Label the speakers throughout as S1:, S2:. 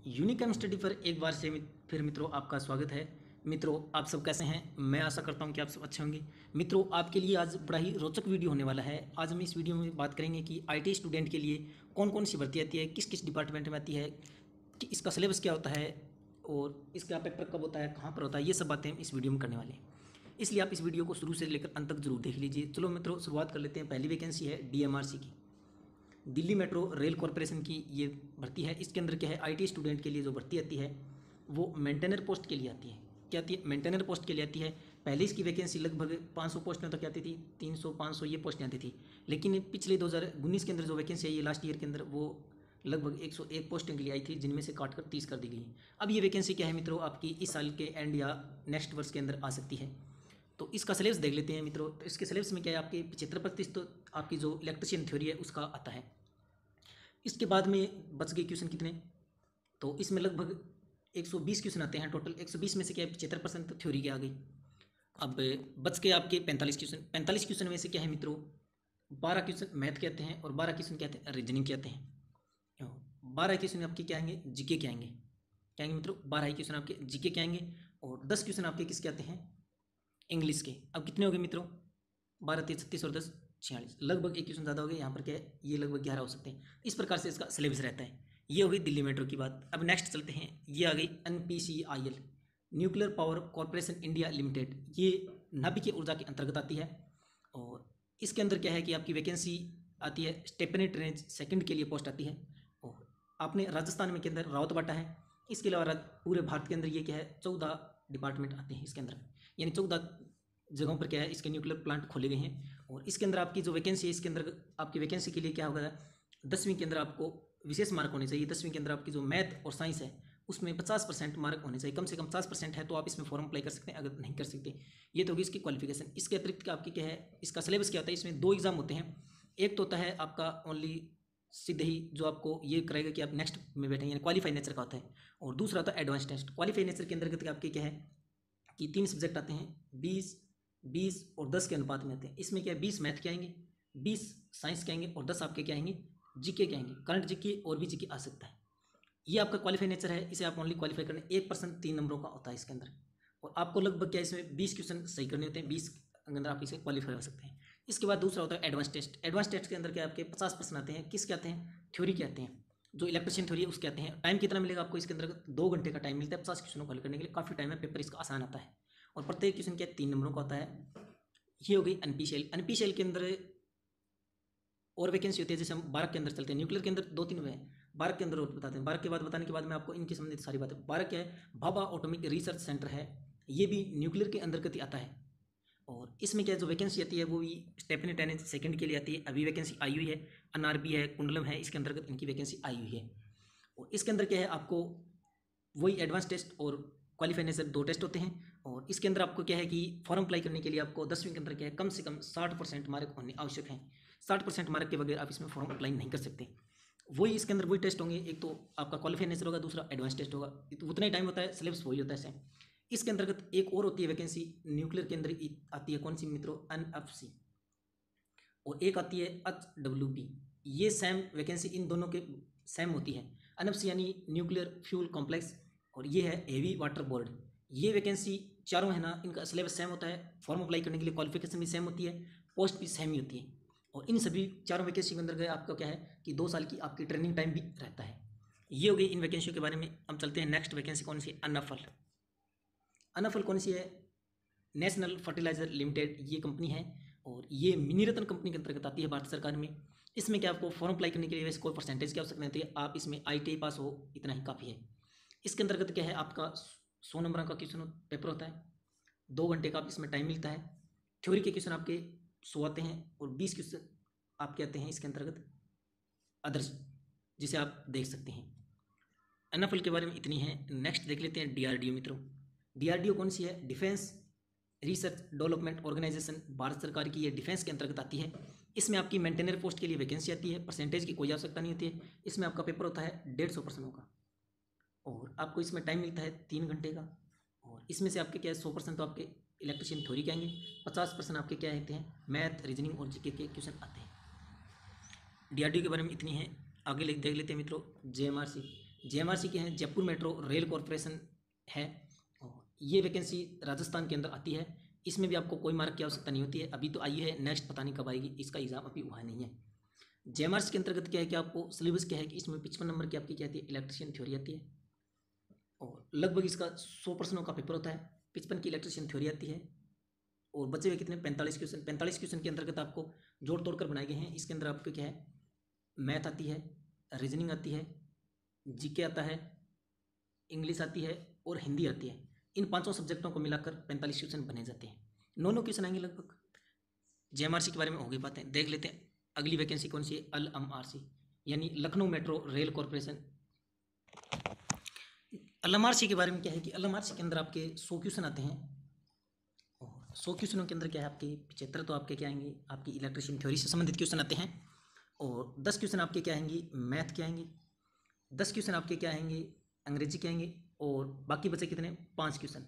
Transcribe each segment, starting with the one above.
S1: Unichem study पर एक बार से फिर मित्रों आपका स्वागत है। मित्रों आप सब कैसे हैं? मैं आशा करता हूं कि आप सब अच्छे होंगे। मित्रों आपके लिए आज बड़ा ही रोचक वीडियो होने वाला है। आज हम इस वीडियो में बात करेंगे कि आईटी स्टूडेंट के लिए कौन कौन सी भर्ती आती है, किस किस डिपार्टमेंट में आती है, कि इसका सिलेबस क्या होता है और इसका पेपर कब होता है, कहाँ पर होता है, ये सब बातें हम इस वीडियो में करने वाले हैं। इसलिए आप इस वीडियो को शुरू से लेकर अंत तक जरूर देख लीजिए। चलो मित्रों शुरुआत कर लेते हैं। पहली वैकेंसी है डीएमआरसी की, दिल्ली मेट्रो रेल कॉरपोरेशन की ये भर्ती है। इसके अंदर क्या है, आईटी स्टूडेंट के लिए जो भर्ती आती है वो मेंटेनर पोस्ट के लिए आती है। क्या आती है? मेंटेनर पोस्ट के लिए आती है। पहले इसकी वैकेंसी लगभग 500 पोस्ट में तो क्या आती थी, 300 500 ये पोस्टें आती थी। लेकिन पिछले 2019 के अंदर जो वैकेंसी है, ये लास्ट ईयर के अंदर, वो लगभग 101 पोस्टों के लिए आई थी, जिनमें से काट कर 30 कर दी गई। अब ये वैकेंसी क्या है मित्रों, आपकी इस साल के एंड या नेक्स्ट वर्ष के अंदर आ सकती है। तो इसका सिलेबस देख लेते हैं मित्रों। तो इसके सिलेबस में क्या है, आपके 75% तो आपकी जो इलेक्ट्रिशियन थ्योरी है उसका आता है। इसके बाद में बच गए क्वेश्चन कितने, तो इसमें लगभग 120 क्वेश्चन आते हैं टोटल। 120 में से क्या है, 75% तो थ्योरी की आ गई। अब बच के आपके 45 क्वेश्चन। 45 क्वेश्चन में से क्या है मित्रों, 12 क्वेश्चन मैथ के आते हैं और 12 क्वेश्चन क्या आते हैं, रीजनिंग के आते हैं। 12 क्वेश्चन आपके क्या आएंगे, जीके के आएंगे। क्या आएंगे मित्रों, 12 क्वेश्चन आपके जीके के आएंगे और 10 क्वेश्चन आपके किसके आते हैं, इंग्लिश के। अब कितने हो गए मित्रों, 12 3 36 और 10 46, लगभग एक क्वेश्चन ज़्यादा हो गया। यहाँ पर क्या है, ये लगभग 11 हो सकते हैं। इस प्रकार से इसका सिलेबस रहता है। ये हो गई दिल्ली मेट्रो की बात। अब नेक्स्ट चलते हैं, ये आ गई NPCIL, nuclear power corporation India limited. ये नाभिकीय ऊर्जा के अंतर्गत आती है और इसके अंदर क्या है कि आपकी वैकेंसी आती है स्टेपनी ट्रेंच सेकंड के लिए पोस्ट आती है। और आपने राजस्थान में के अंदर रावत बाटा है। इसके अलावा पूरे भारत के अंदर ये क्या है, 14 डिपार्टमेंट आते हैं इसके अंदर, यानी 14 जगहों पर क्या है, इसके न्यूक्लियर प्लांट खोले गए हैं। और इसके अंदर आपकी जो वैकेंसी है, इसके अंदर आपकी वैकेंसी के लिए क्या होगा, 10वीं के अंदर आपको विशेष मार्क होने चाहिए। 10वीं के अंदर आपकी जो मैथ और साइंस है उसमें 50% मार्क होने चाहिए, कम से कम 50% है तो आप इसमें फॉर्म अप्लाई कर सकते हैं। अगर नहीं कर सकते, ये तो होगी इसकी क्वालिफिकेशन। इसके अतिरिक्त आपकी क्या है, इसका सिलेबस क्या होता है, इसमें 2 एग्जाम होते हैं। एक तो होता है आपका ओनली सीधे ही जो आपको ये करेगा कि आप नेक्स्ट में बैठेंगे, यानी क्वालिफाई नेचर का होता है। और दूसरा होता है एडवांस टेस्ट। क्वालिफाई नेचर के अंतर्गत आपके क्या है कि 3 सब्जेक्ट आते हैं, 20 और 10 के अनुपात में आते हैं। इसमें क्या है, 20 मैथ के आएंगे, 20 साइंस के आएंगे और 10 आपके क्या आएंगे, जीके के आएंगे। करंट जीके और भी जीके आ सकता है। ये आपका क्वालिफाई नेचर है। इसे आप ओनली क्वालिफाई करने 1% 3 नंबरों का होता है इसके अंदर। और आपको लगभग क्या इसमें 20 क्वेश्चन सही करने होते हैं, 20 के अंदर आप इसे क्वालिफाई हो सकते हैं। इसके बाद दूसरा होता है एडवांस टेस्ट। एडवांस टेस्ट के अंदर क्या आपके 50% आते हैं, किसके आते हैं, थ्योरी के आते हैं। जो इलेक्ट्रिशियन थ्योरी है उसके आते हैं। टाइम कितना मिलेगा आपको इसके अंदर, 2 घंटे का टाइम मिलता है 50 क्वेश्चनों को हल करने के लिए। काफ़ी टाइम है, पेपर इसका आसान आता है। और प्रत्येक क्वेश्चन क्या 3 नंबरों का होता है। ये हो गई NPCIL। NPCIL के अंदर और वैकेंसी होती है। जैसे हम 12 के अंदर चलते हैं, न्यूक्लियर के अंदर 2-3 हुए हैं, 12 के अंदर और बताते हैं। 12 के बाद बताने के बाद मैं आपको इनकी संबंधित सारी बातें। 12 क्या है, भाभा एटॉमिक रिसर्च सेंटर है, ये भी न्यूक्लियर के अंतर्गत ही आता है। और इसमें क्या जो वैकेंसी आती है वो भी स्टेपनी ट्रेंच सेकंड के लिए आती है। अभी वैकेंसी आई हुई है। NRB है, कुंडलम है, इसके अंतर्गत इनकी वैकेंसी आई हुई है। और इसके अंदर क्या है, आपको वही एडवांस टेस्ट और क्वालिफाई नेचर 2 टेस्ट होते हैं। और इसके अंदर आपको क्या है कि फॉर्म अप्लाई करने के लिए आपको 10वीं के अंदर क्या है, कम से कम 60% मार्क होने आवश्यक हैं। 60% मार्क के बगैर आप इसमें फॉर्म अप्लाई नहीं कर सकते। वही इसके अंदर वही टेस्ट होंगे, एक तो आपका क्वालिफाई नेचर होगा, दूसरा एडवांस टेस्ट होगा। उतना ही टाइम होता है, सिलेबस वही होता है सेम। इसके अंतर्गत एक और होती है वैकेंसी न्यूक्लियर के अंदर आती है, कौन सी मित्रों, NFC। और एक आती है HWB। ये सेम वैकेंसी इन दोनों के सेम होती है। NFC यानी न्यूक्लियर फ्यूल कॉम्प्लेक्स, और ये है हेवी वाटर बोर्ड। ये वैकेंसी चारों है ना, इनका सिलेबस सेम होता है। फॉर्म अप्लाई करने के लिए क्वालिफिकेशन भी सेम होती है, पोस्ट भी सेम ही होती है। और इन सभी चारों वैकेंसी के अंदर गए आपका क्या है कि 2 साल की आपकी ट्रेनिंग टाइम भी रहता है। ये हो गई इन वैकेंसियों के बारे में। हम चलते हैं नेक्स्ट वैकेंसी कौन सी, NFL। NFL कौन सी है, नेशनल फर्टिलाइजर लिमिटेड ये कंपनी है। और ये मिनीरत्न कंपनी के अंतर्गत आती है भारत सरकार में। इसमें क्या आपको फॉर्म अप्लाई करने के लिए वैसे कोई परसेंटेज की आवश्यकता नहीं होती है, आप इसमें ITI पास हो इतना ही काफ़ी है। इसके अंतर्गत क्या है, आपका 100 नंबर का क्वेश्चन पेपर होता है, 2 घंटे का आप इसमें टाइम मिलता है। थ्योरी के क्वेश्चन आपके 100 आते हैं और 20 क्वेश्चन आपके आते हैं इसके अंतर्गत अदर्स, जिसे आप देख सकते हैं। NFL के बारे में इतनी है। नेक्स्ट देख लेते हैं DRDO मित्रों। DRDO कौन सी है, defence research development organisation, Bharat सरकार की ये डिफेंस के अंतर्गत आती है। इसमें आपकी मेंटेनर पोस्ट के लिए वैकेंसी आती है। परसेंटेज की कोई आवश्यकता नहीं होती है। इसमें आपका पेपर होता है 150 प्रश्नों का और आपको इसमें टाइम मिलता है 3 घंटे का। और इसमें से आपके क्या है, 100% तो आपके इलेक्ट्रिशियन थ्योरी के आएंगे, 50% आपके क्या होते हैं, मैथ रीजनिंग और जीके के क्वेश्चन आते हैं। DRDO के बारे में इतनी है। आगे देख लेते हैं मित्रों JMRC। जेएमआरसी के हैं जयपुर मेट्रो रेल कॉरपोरेशन है, और ये वैकेंसी राजस्थान के अंदर आती है। इसमें भी आपको कोई मार्क की आवश्यकता नहीं होती है, अभी तो आई है, नेक्स्ट पता नहीं कब आएगी, इसका एग्जाम अभी हुआ नहीं है। जेएमआरसी के अंतर्गत क्या है कि आपको सिलेबस क्या है कि इसमें 55 नंबर की आपकी क्या आती है, इलेक्ट्रिशियन थ्योरी आती है, और लगभग इसका 100 प्रश्नों का पेपर होता है। 55 की इलेक्ट्रिशियन थ्योरी आती है, और बचे हुए कितने 45 क्वेश्चन। 45 क्वेश्चन के अंतर्गत आपको जोड़ तोड़ कर बनाए गए हैं। इसके अंदर आपको क्या है, मैथ आती है, रीजनिंग आती है, जीके आता है, इंग्लिश आती है और हिंदी आती है। इन पांचों सब्जेक्टों को मिलाकर 45 क्वेश्चन बने जाते हैं। 9 क्वेश्चन आएंगे लगभग। जेएमआरसी के बारे में हो गई बातें, देख लेते हैं अगली वैकेंसी कौन सी है। LMRC यानी Lucknow metro rail corporation. LMRC के बारे में क्या है कि LMRC के अंदर आपके 100 क्वेश्चन आते हैं, और 100 क्वेश्चनों के अंदर क्या है आपके 75 तो आपके क्या आएंगे, आपकी इलेक्ट्रिशियन थ्योरी से संबंधित क्वेश्चन आते हैं, और 10 क्वेश्चन आपके क्या आएंगे, मैथ के आएंगे, 10 क्वेश्चन आपके क्या आएंगे, अंग्रेजी के आएंगे, और बाकी बचे कितने 5 क्वेश्चन।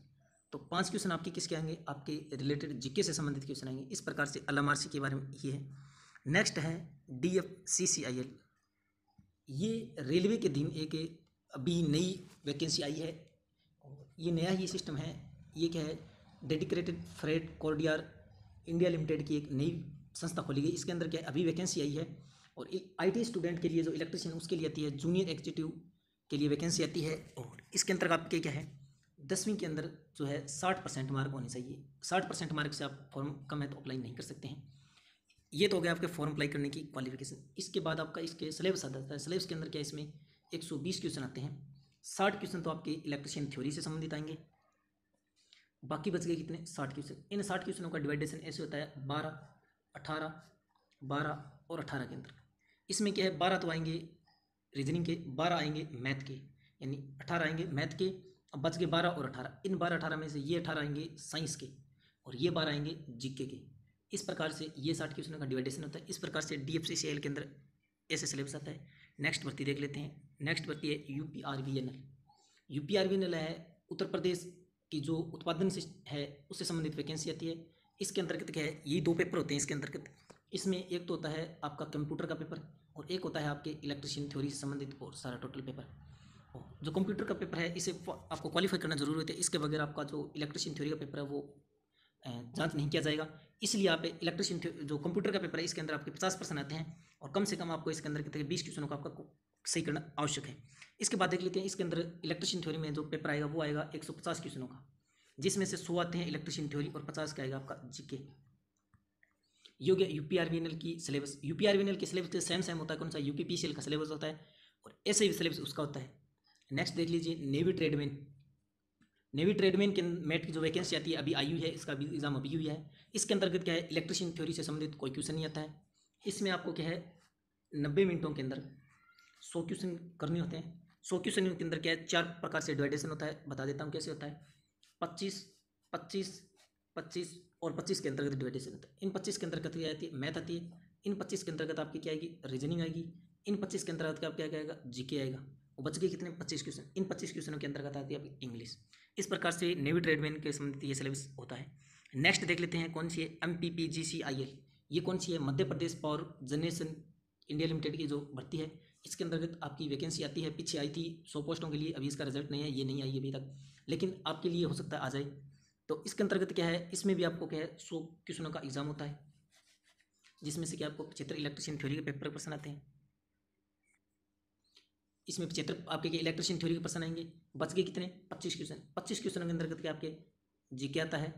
S1: तो 5 क्वेश्चन आपके किसके आएंगे, आपके रिलेटेड जीके से संबंधित क्वेश्चन आएंगे। इस प्रकार से LMRC के बारे में ये है। नेक्स्ट है DFCCIL। ये रेलवे के दिन एक अभी नई वैकेंसी आई है, ये नया ही सिस्टम है। ये क्या है, dedicated freight corridor India limited की एक नई संस्था खोली गई। इसके अंदर क्या है, अभी वैकेंसी आई है, और IT स्टूडेंट के लिए जो इलेक्ट्रिशियन उसके लिए आती है, जूनियर एग्जीक्यूटिव के लिए वैकेंसी आती है। और इसके अंतर्गत आपके क्या है, 10वीं के अंदर जो है 60% मार्क होने चाहिए। 60% मार्क से आप फॉर्म कम है तो अप्लाई नहीं कर सकते हैं। ये तो हो गया आपके फॉर्म अप्लाई करने की क्वालिफिकेशन। इसके बाद आपका इसके सिलेबस आ जाता है। सिलेबस के अंदर क्या है, इसमें 120 क्वेश्चन आते हैं। 60 क्वेश्चन तो आपके इलेक्ट्रिशियन थ्योरी से संबंधित आएंगे, बाकी बच गए कितने 60 क्वेश्चन। इन 60 क्वेश्चनों का डिवाइडेशन ऐसे होता है 12, 18, 12 और 18 के अंदर। इसमें क्या है, 12 तो आएंगे रीजनिंग के, 12 आएंगे मैथ के, यानी 18 आएंगे मैथ के। अब बच गए 12 और 18। इन 12-18 में से ये 18 आएंगे साइंस के, और ये 12 आएंगे जीके के। इस प्रकार से ये 60 क्वेश्चनों का डिवाइडेशन होता है। इस प्रकार से DFCCIL के अंदर ऐसे सिलेबस आता है। नेक्स्ट भर्ती देख लेते हैं। नेक्स्ट भर्ती है UPRVNL। UPRVNL है उत्तर प्रदेश की जो उत्पादन से है उससे संबंधित वैकेंसी आती है। इसके अंतर्गत क्या है, यही 2 पेपर होते हैं इसके अंतर्गत। इसमें एक तो होता है आपका कंप्यूटर का पेपर, और एक होता है आपके इलेक्ट्रिशियन थ्योरी से संबंधित और सारा टोटल पेपर। जो कंप्यूटर का पेपर है इसे आपको क्वालिफाई करना जरूरी होता है। इसके बगैर आपका जो इलेक्ट्रिशियन थ्योरी का पेपर है वो जांच नहीं किया जाएगा। इसलिए आप इलेक्ट्रिशियन जो कंप्यूटर का पेपर है इसके अंदर आपके 50% आते हैं, और कम से कम आपको इसके अंदर कितने 20 क्वेश्चनों का आपका सही करना आवश्यक है। इसके बाद देख लेते हैं इसके अंदर इलेक्ट्रिशियन थ्योरी में जो पेपर आएगा वो आएगा 150 क्वेश्चनों का, जिसमें से 100 आते हैं इलेक्ट्रिशियन थ्योरी और 50 का आएगा आपका जीके। ये हो गया UPRVNL की सिलेबस। UPRVNL के सिलेबस सेम होता है, कौन सा UPPCL का सिलेबस होता है, और ऐसे ही सिलेबस उसका होता है। नेक्स्ट देख लीजिए नेवी ट्रेडमैन। नेवी ट्रेडमैन के मेट की जो वैकेंसी आती है अभी आई हुई है, इसका भी एग्जाम अभी हुई है। इसके अंतर्गत क्या है, इलेक्ट्रिशियन थ्योरी से संबंधित कोई क्वेश्चन नहीं आता है। इसमें आपको क्या है 90 मिनटों के अंदर 100 क्वेश्चन करने होते हैं। 100 क्वेश्चन के अंदर क्या है 4 प्रकार से डिवाइडेशन होता है, बता देता हूँ कैसे होता है। 25, 25, 25 और 25 के अंतर्गत डिवाइडेशन होता है। इन 25 के अंतर्गत क्या आती है, मैथ आती है। इन 25 के अंतर्गत आपकी क्या आएगी, रीजनिंग आएगी। इन 25 के अंतर्गत क्या आएगा, जीके आएगा। और बच गए कितने 25 क्वेश्चन। इन 25 क्वेश्चनों के अंतर्गत आती है आपकी इंग्लिश। इस प्रकार से नेवी ट्रेडमैन के संबंधित ये सिलेबस होता है। नेक्स्ट देख लेते हैं कौन सी है, MPPGCIL। ये कौन सी है, Madhya Pradesh power generation India limited की जो भर्ती है इसके अंतर्गत आपकी वैकेंसी आती है। पीछे आई थी 100 पोस्टों के लिए, अभी इसका रिजल्ट नहीं है, ये नहीं आई अभी तक, लेकिन आपके लिए हो सकता है आ जाए। तो इसके अंतर्गत क्या है, इसमें भी आपको क्या है 100 क्वेश्चनों का एग्जाम होता है, जिसमें से क्या आपको 75 इलेक्ट्रिशियन थ्योरी के पेपर प्रश्न आते हैं। इसमें 75 आपके इलेक्ट्रिशियन थ्योरी के प्रश्न आएंगे। बच गए कितने 25 क्वेश्चन। 25 क्वेश्चन के अंतर्गत क्या आपके जीके आता है,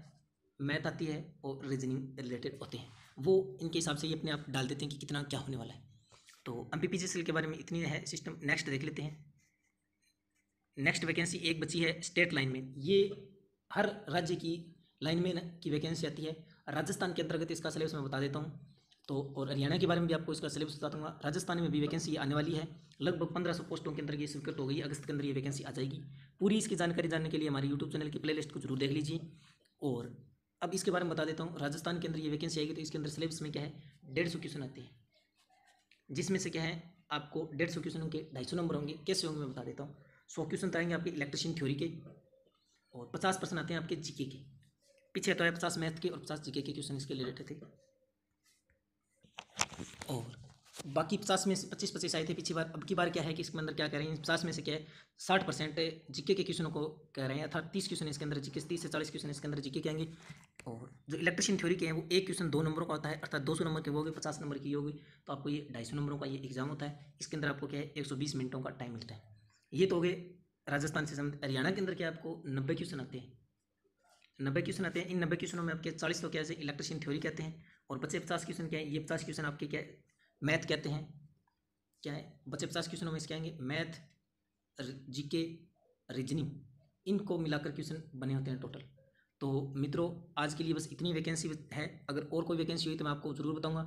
S1: मैथ आती है और रीजनिंग रिलेटेड होते हैं। वो इनके हिसाब से ये अपने आप डाल देते हैं कि कितना क्या होने वाला है। तो MPPGCL के बारे में इतनी है सिस्टम। नेक्स्ट देख लेते हैं। नेक्स्ट वैकेंसी एक बची है स्टेट लाइन में। ये हर राज्य की लाइन में की वैकेंसी आती है। राजस्थान के अंतर्गत इसका सिलेबस मैं बता देता हूँ। तो और हरियाणा के बारे में भी आपको इसका सिलेबस बता दूंगा। राजस्थान में भी वैकेंसी आने वाली है, लगभग 1500 पोस्टों के अंदर ये स्वीकृत हो गई। अगस्त के अंदर ये वैकेंसी आ जाएगी। पूरी इसकी जानकारी जानने के लिए हमारे यूट्यूब चैनल की प्लेलिस्ट को जरूर देख लीजिए। और अब इसके बारे में बता देता हूँ। राजस्थान के अंदर ये वैकेंसी आएगी तो इसके अंदर सिलेबस में क्या है 150 क्वेश्चन आते हैं, जिसमें से क्या है आपको 150 क्वेश्चनों के 250 नंबर होंगे। कैसे होंगे मैं बता देता हूँ। 100 क्वेश्चन तो आएंगे आपके इलेक्ट्रिशियन थ्योरी के, और 50% आते हैं आपके जीके के। पीछे तो है 50 मैथ के और 50 जीके के क्वेश्चन इसके रिलेटेड थे। और बाकी 50 में से 25-25 आए थे पिछली बार। अब की बार क्या है कि इसके अंदर क्या कह रहे हैं, 50 में से क्या है 60% जीके के क्वेश्चनों को कह रहे हैं, अर्थात 30 क्वेश्चन इसके अंदर जीके, 30 से 40 क्वेश्चन इसके अंदर जीके के आएंगे। और जो इलेक्ट्रिशियन थ्योरी के हैं वो एक क्वेश्चन 2 नंबरों का होता है, अर्थात 200 नंबर के वो होगी, 50 नंबर की होगी, तो आपको ये 250 नंबरों का ये एग्जाम होता है। इसके अंदर आपको क्या है 120 मिनटों का टाइम मिलता है। ये तो हो गए राजस्थान से संबंधित। हरियाणा के अंदर क्या आपको 90 क्वेश्चन आते हैं, 90 क्वेश्चन आते हैं। इन 90 क्वेश्चनों में आपके 40 तो क्या है इलेक्ट्रिशियन थ्योरी कहते हैं, और बचे 50 क्वेश्चन क्या है, ये 50 क्वेश्चन आपके क्या है मैथ कहते हैं। क्या है बचे 50 क्वेश्चनों में इसके आएंगे मैथ, जीके, रीजनिंग, इनको मिलाकर क्वेश्चन बने होते हैं टोटल। तो मित्रों आज के लिए बस इतनी वैकेंसी है, अगर और कोई वैकेंसी हुई तो मैं आपको ज़रूर बताऊंगा।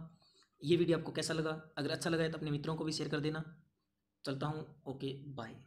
S1: ये वीडियो आपको कैसा लगा, अगर अच्छा लगा है तो अपने मित्रों को भी शेयर कर देना। चलता हूँ, ओके बाय।